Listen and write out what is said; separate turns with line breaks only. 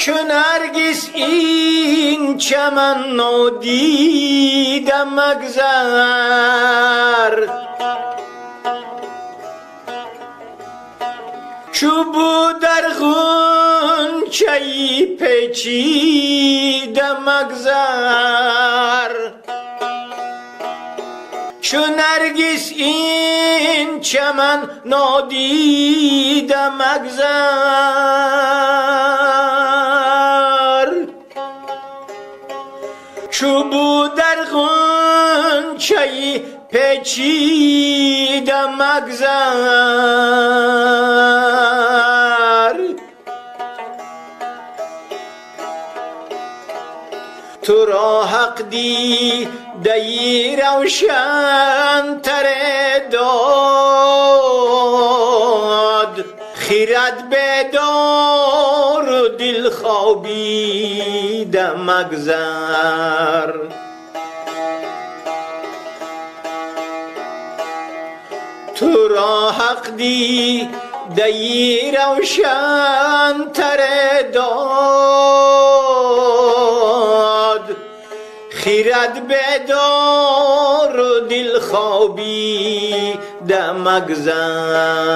چو نرگس این چمن نادیده مگذر چو بود در غنچۀ پیچیده مگذر چو نرگس این چمن نادیده مگذر چو بود در غنچۀ پیچیده مگذر تو را حق دیدۀ روشنتر داد خیرت بیدار و دل خوابیدہ مگذر تو را حق دیدۀ روشنتر داد خیرت بیدار و دل خوابیدہ مگذر